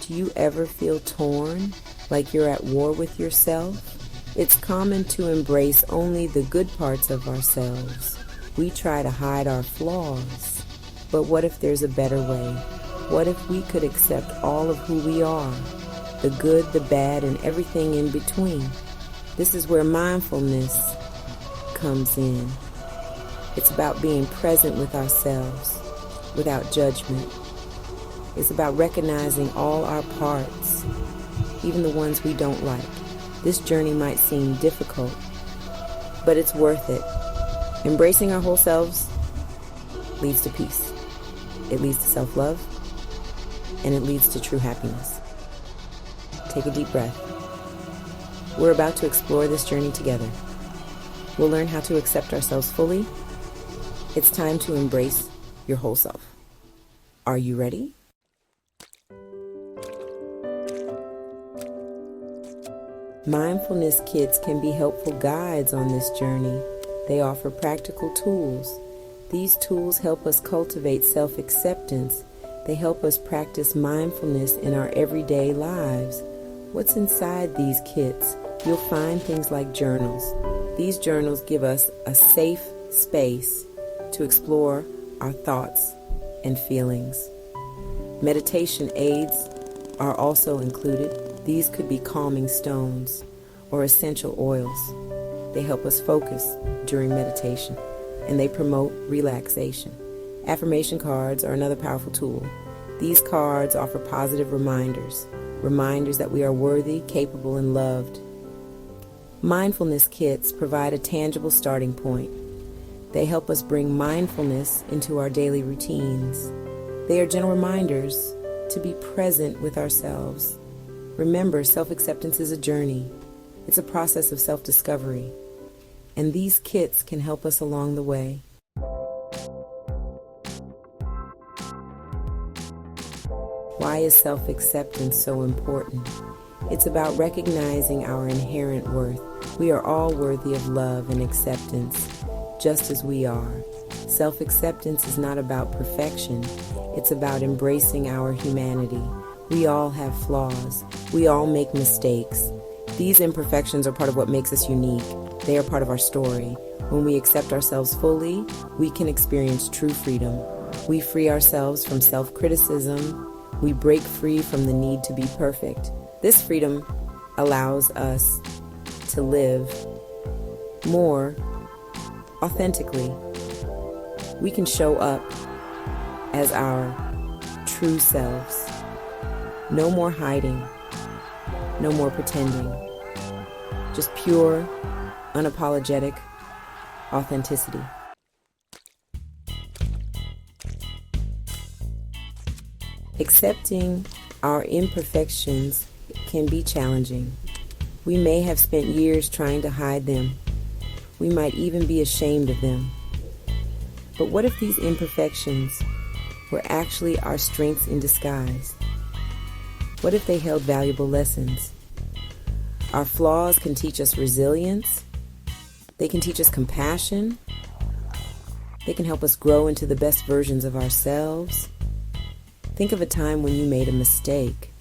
Do you ever feel torn, like you're at war with yourself? It's common to embrace only the good parts of ourselves. We try to hide our flaws. But what if there's a better way? What if we could accept all of who we are, the good, the bad, and everything in between? This is where mindfulness comes in. It's about being present with ourselves, without judgment. It's about recognizing all our parts, even the ones we don't like. This journey might seem difficult, but it's worth it. Embracing our whole selves leads to peace. It leads to self-love, and it leads to true happiness. Take a deep breath. We're about to explore this journey together. We'll learn how to accept ourselves fully. It's time to embrace your whole self. Are you ready? Mindfulness kits can be helpful guides on this journey. They offer practical tools. These tools help us cultivate self-acceptance. They help us practice mindfulness in our everyday lives. What's inside these kits? You'll find things like journals. These journals give us a safe space to explore our thoughts and feelings. Meditation aids are also included. These could be calming stones or essential oils. They help us focus during meditation, and they promote relaxation. Affirmation cards are another powerful tool. These cards offer positive reminders that we are worthy, capable, and loved. Mindfulness kits provide a tangible starting point. They help us bring mindfulness into our daily routines. They are gentle reminders to be present with ourselves. Remember, self-acceptance is a journey. It's a process of self-discovery. And these kits can help us along the way. Why is self-acceptance so important? It's about recognizing our inherent worth. We are all worthy of love and acceptance, just as we are. Self-acceptance is not about perfection. It's about embracing our humanity. We all have flaws. We all make mistakes. These imperfections are part of what makes us unique. They are part of our story. When we accept ourselves fully, we can experience true freedom. We free ourselves from self-criticism. We break free from the need to be perfect. This freedom allows us to live more authentically. We can show up as our true selves. No more hiding. No more pretending. Just pure, unapologetic authenticity. Accepting our imperfections can be challenging. We may have spent years trying to hide them. We might even be ashamed of them. But what if these imperfections were actually our strengths in disguise? What if they held valuable lessons? Our flaws can teach us resilience. They can teach us compassion. They can help us grow into the best versions of ourselves. Think of a time when you made a mistake.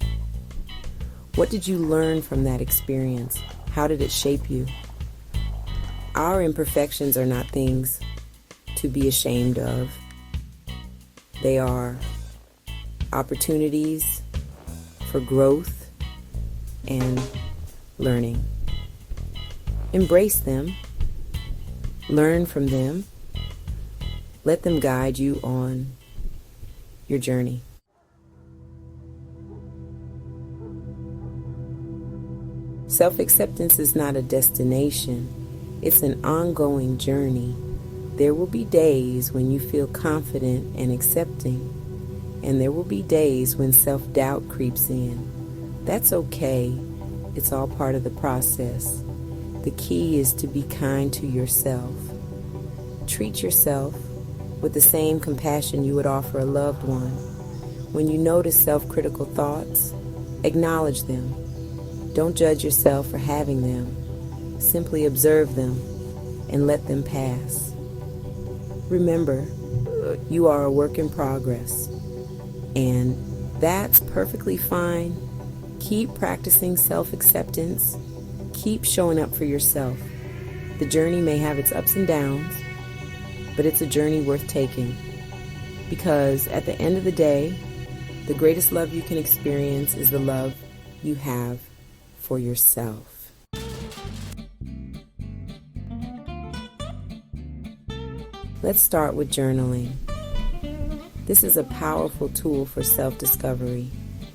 What did you learn from that experience? How did it shape you? Our imperfections are not things to be ashamed of. They are opportunities for growth and learning. Embrace them. Learn from them. Let them guide you on your journey. Self-acceptance is not a destination. It's an ongoing journey. There will be days when you feel confident and accepting, and there will be days when self-doubt creeps in. That's okay. It's all part of the process. The key is to be kind to yourself. Treat yourself with the same compassion you would offer a loved one. When you notice self-critical thoughts, acknowledge them. Don't judge yourself for having them. Simply observe them and let them pass. Remember, you are a work in progress, and That's perfectly fine. Keep practicing self-acceptance. Keep showing up for yourself. The journey may have its ups and downs, but it's a journey worth taking. Because at the end of the day, the greatest love you can experience is the love you have for yourself. Let's start with journaling. This is a powerful tool for self-discovery.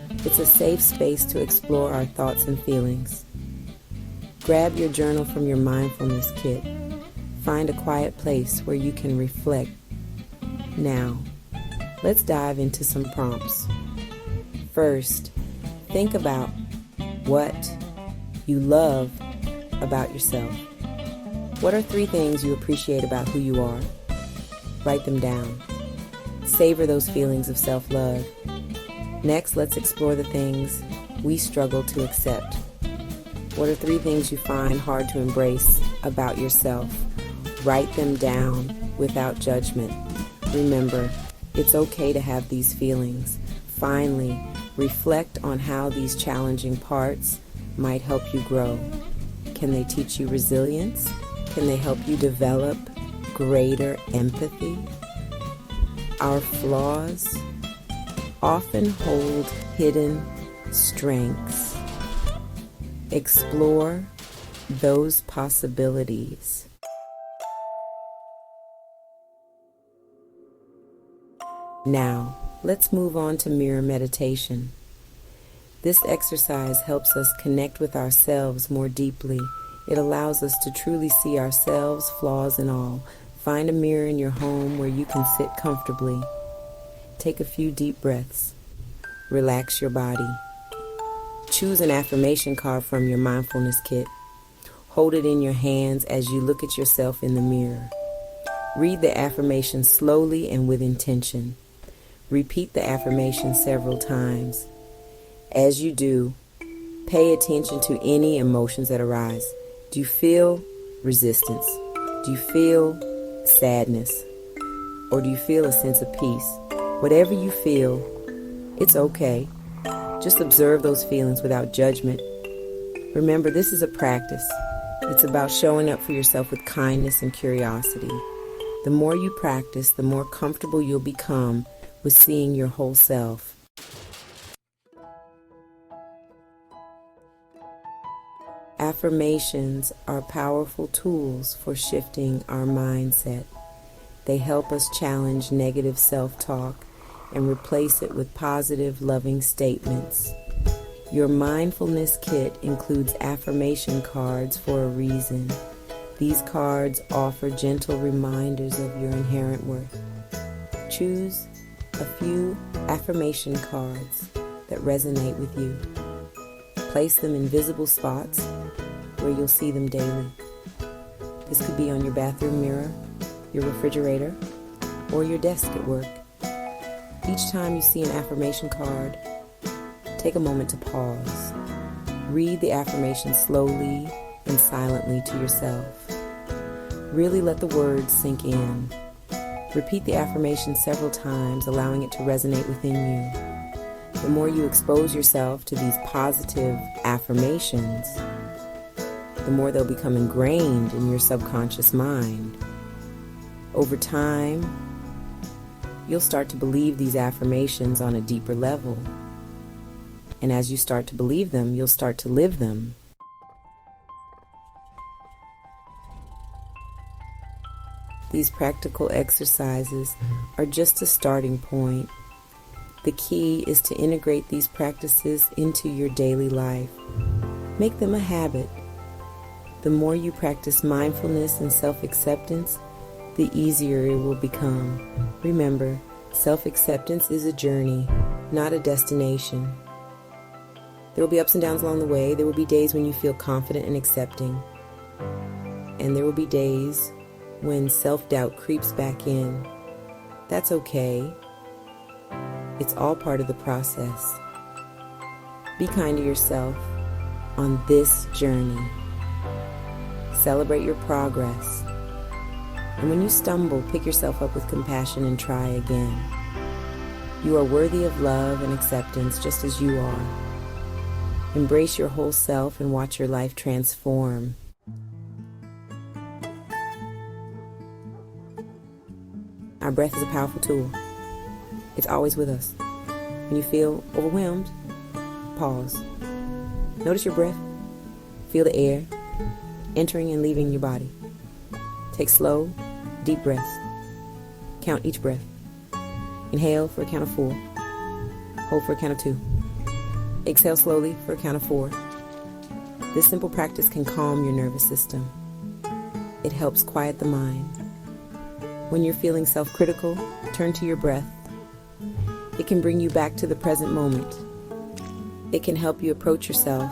It's a safe space to explore our thoughts and feelings. Grab your journal from your mindfulness kit. Find a quiet place where you can reflect. Now, let's dive into some prompts. First, think about what you love about yourself. What are 3 things you appreciate about who you are? Write them down. Savor those feelings of self-love. Next, let's explore the things we struggle to accept. What are 3 things you find hard to embrace about yourself? Write them down without judgment. Remember, it's okay to have these feelings. Finally, reflect on how these challenging parts might help you grow. Can they teach you resilience? Can they help you develop greater empathy? Our flaws often hold hidden strengths. Explore those possibilities. Now, let's move on to mirror meditation. This exercise helps us connect with ourselves more deeply. It allows us to truly see ourselves, flaws and all. Find a mirror in your home where you can sit comfortably. Take a few deep breaths. Relax your body. Choose an affirmation card from your mindfulness kit. Hold it in your hands as you look at yourself in the mirror. Read the affirmation slowly and with intention. Repeat the affirmation several times. As you do, pay attention to any emotions that arise. Do you feel resistance? Do you feel sadness? Or do you feel a sense of peace? Whatever you feel, it's okay. Just observe those feelings without judgment. Remember, this is a practice. It's about showing up for yourself with kindness and curiosity. The more you practice, the more comfortable you'll become with seeing your whole self. Affirmations are powerful tools for shifting our mindset. They help us challenge negative self-talk and replace it with positive, loving statements. Your mindfulness kit includes affirmation cards for a reason. These cards offer gentle reminders of your inherent worth. Choose a few affirmation cards that resonate with you. Place them in visible spots where you'll see them daily. This could be on your bathroom mirror, your refrigerator, or your desk at work. Each time you see an affirmation card, take a moment to pause. Read the affirmation slowly and silently to yourself. Really let the words sink in. Repeat the affirmation several times, allowing it to resonate within you. The more you expose yourself to these positive affirmations, the more they'll become ingrained in your subconscious mind. Over time, you'll start to believe these affirmations on a deeper level. And as you start to believe them, you'll start to live them. These practical exercises are just a starting point. The key is to integrate these practices into your daily life. Make them a habit. The more you practice mindfulness and self-acceptance, the easier it will become. Remember, self-acceptance is a journey, not a destination. There will be ups and downs along the way. There will be days when you feel confident and accepting. And there will be days when self-doubt creeps back in. That's okay. It's all part of the process. Be kind to yourself on this journey. Celebrate your progress. And when you stumble, pick yourself up with compassion and try again. You are worthy of love and acceptance just as you are. Embrace your whole self and watch your life transform. Our breath is a powerful tool. It's always with us. When you feel overwhelmed, pause. Notice your breath. Feel the air entering and leaving your body. Take slow, deep breaths. Count each breath. Inhale for a count of 4. Hold for a count of 2. Exhale slowly for a count of 4. This simple practice can calm your nervous system. It helps quiet the mind. When you're feeling self-critical, turn to your breath. It can bring you back to the present moment. It can help you approach yourself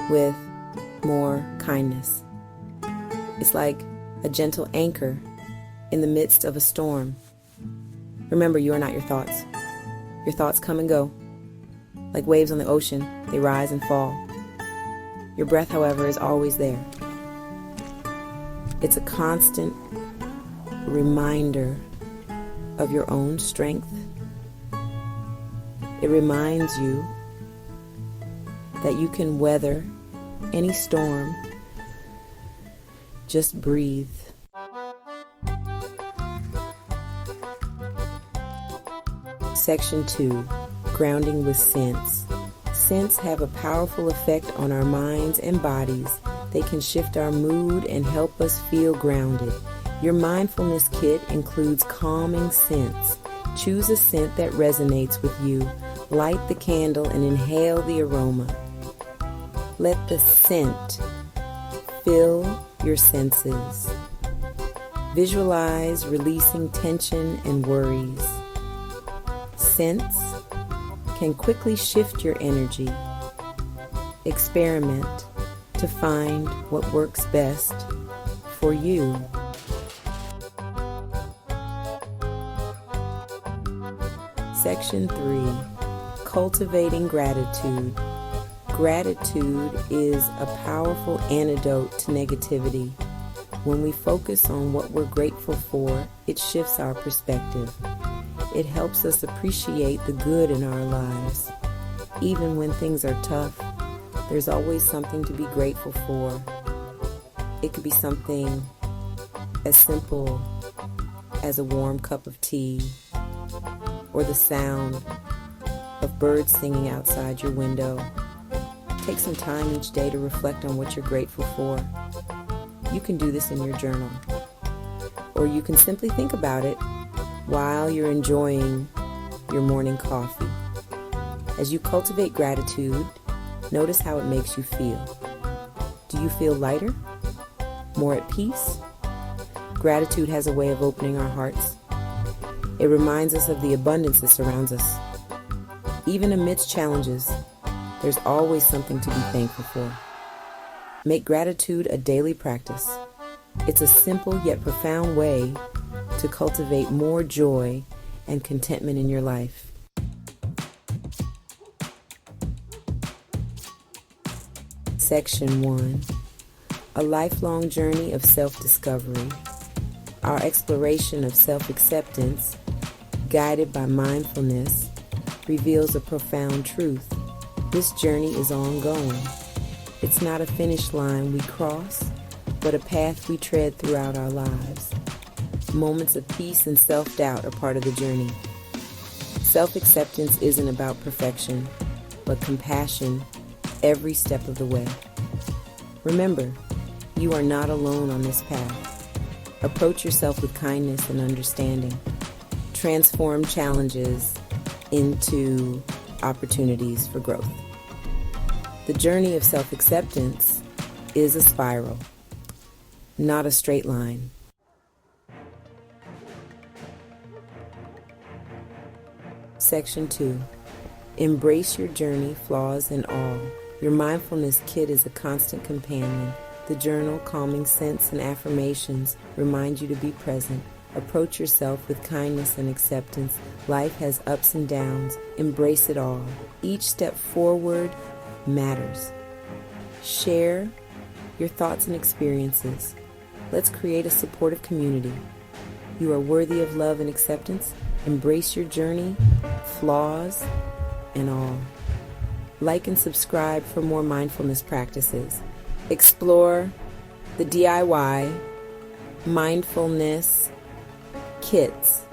with more kindness. It's like a gentle anchor in the midst of a storm. Remember, you are not your thoughts. Your thoughts come and go. Like waves on the ocean, they rise and fall. Your breath, however, is always there. It's a constant reminder of your own strength. It reminds you that you can weather any storm. Just breathe. Section 2. Grounding with scents. Scents have a powerful effect on our minds and bodies. They can shift our mood and help us feel grounded. Your mindfulness kit includes calming scents. Choose a scent that resonates with you. Light the candle and inhale the aroma. Let the scent fill your senses. Visualize releasing tension and worries. Scents can quickly shift your energy. Experiment to find what works best for you. Section 3. Cultivating gratitude. Gratitude is a powerful antidote to negativity. When we focus on what we're grateful for, it shifts our perspective. It helps us appreciate the good in our lives. Even when things are tough, there's always something to be grateful for. It could be something as simple as a warm cup of tea, or the sound of birds singing outside your window. Take some time each day to reflect on what you're grateful for. You can do this in your journal, or you can simply think about it while you're enjoying your morning coffee. As you cultivate gratitude, notice how it makes you feel. Do you feel lighter? More at peace? Gratitude has a way of opening our hearts. It reminds us of the abundance that surrounds us. Even amidst challenges, there's always something to be thankful for. Make gratitude a daily practice. It's a simple yet profound way to cultivate more joy and contentment in your life. Section 1. A lifelong journey of self-discovery. Our exploration of self-acceptance, guided by mindfulness, reveals a profound truth. This journey is ongoing. It's not a finish line we cross, but a path we tread throughout our lives. Moments of peace and self-doubt are part of the journey. Self-acceptance isn't about perfection, but compassion every step of the way. Remember, you are not alone on this path. Approach yourself with kindness and understanding. Transform challenges into opportunities for growth. The journey of self-acceptance is a spiral, not a straight line. Section 2. Embrace your journey, flaws and all. Your mindfulness kit is a constant companion. The journal, calming scents, and affirmations remind you to be present. Approach yourself with kindness and acceptance. Life has ups and downs. Embrace it all. Each step forward matters. Share your thoughts and experiences. Let's create a supportive community. You are worthy of love and acceptance, Embrace your journey, flaws and all. Like and subscribe for more mindfulness practices. Explore the DIY mindfulness kits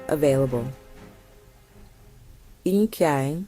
available. Okay.